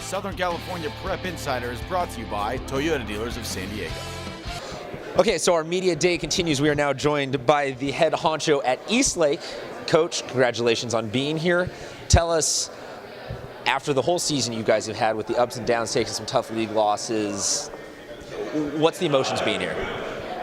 Southern California Prep Insider is brought to you by Toyota Dealers of San Diego. Okay, so our media day continues. We are now joined by the head honcho at Eastlake. Coach, congratulations on being here. Tell us, after the whole season you guys have had with the ups and downs, taking some tough league losses, what's the emotions being here?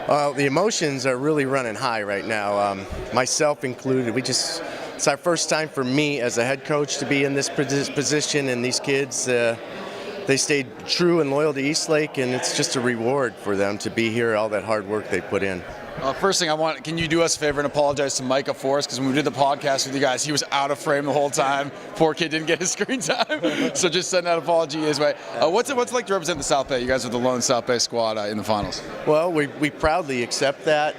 The emotions are really running high right now, myself included. It's our first time for me as a head coach to be in this position, and these kids, they stayed true and loyal to Eastlake, and it's just a reward for them to be here, all that hard work they put in. First thing can you do us a favor and apologize to Micah for us? Because when we did the podcast with you guys, he was out of frame the whole time. Poor kid didn't get his screen time. So just send that apology his way. What's it like to represent the South Bay? You guys are the lone South Bay squad in the finals. Well, we proudly accept that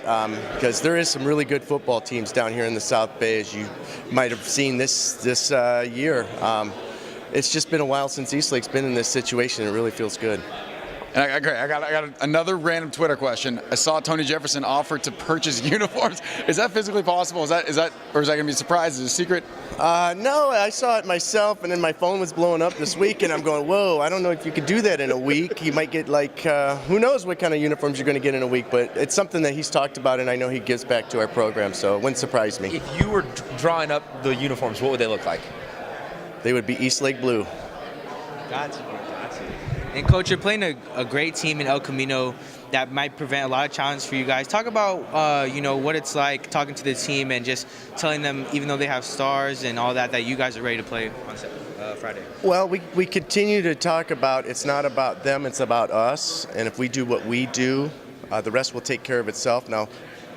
because there is some really good football teams down here in the South Bay, as you might have seen this year. It's just been a while since Eastlake's been in this situation. It really feels good. And I got another random Twitter question. I saw Tony Jefferson offer to purchase uniforms. Is that physically possible? Or is that going to be a surprise? Is it a secret? No, I saw it myself, and then my phone was blowing up this week, and I'm going, whoa, I don't know if you could do that in a week. You might get who knows what kind of uniforms you're going to get in a week, but it's something that he's talked about, and I know he gives back to our program, so it wouldn't surprise me. If you were drawing up the uniforms, what would they look like? They would be Eastlake blue. Got you. And Coach, you're playing a great team in El Camino that might prevent a lot of challenges for you guys. Talk about what it's like talking to the team and just telling them, even though they have stars and all that you guys are ready to play on Friday. Well, we continue to talk about it's not about them, it's about us. And if we do what we do, the rest will take care of itself. Now,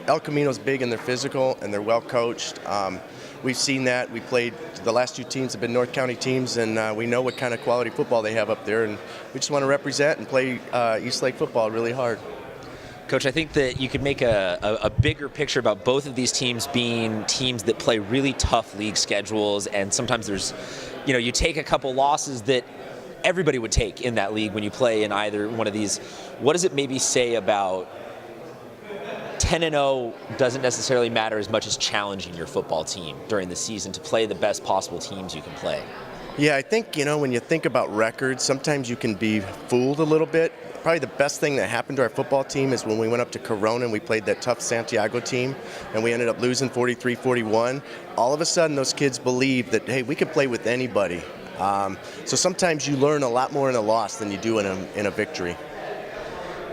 El Camino's big and they're physical and they're well coached. We've seen that. We played, the last two teams have been North County teams, and we know what kind of quality football they have up there, and we just want to represent and play Eastlake football really hard. Coach, I think that you could make a bigger picture about both of these teams being teams that play really tough league schedules, and sometimes there's, you take a couple losses that everybody would take in that league when you play in either one of these. What does it maybe say about 10-0 doesn't necessarily matter as much as challenging your football team during the season to play the best possible teams you can play? Yeah, I think, when you think about records, sometimes you can be fooled a little bit. Probably the best thing that happened to our football team is when we went up to Corona and we played that tough Santiago team, and we ended up losing 43-41. All of a sudden, those kids believe that, hey, we can play with anybody. So sometimes you learn a lot more in a loss than you do in a victory.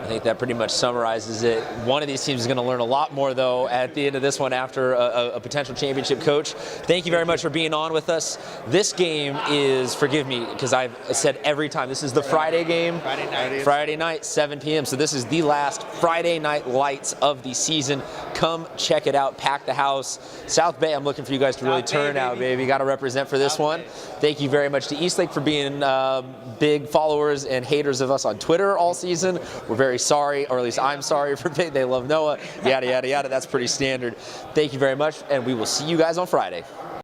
I think that pretty much summarizes it. One of these teams is going to learn a lot more, though, at the end of this one after a potential championship. Coach, thank you very much for being on with us. This game is, forgive me, because I've said every time, this is the Friday game. Friday night, 7 p.m. So this is the last Friday night lights of the season. Come check it out. Pack the house. South Bay, I'm looking for you guys to really turn out, baby. You got to represent for this one. Thank you very much to Eastlake for being big followers and haters of us on Twitter all season. We're very sorry, or at least I'm sorry for they love Noah, yada, yada, yada. That's pretty standard. Thank you very much, and we will see you guys on Friday.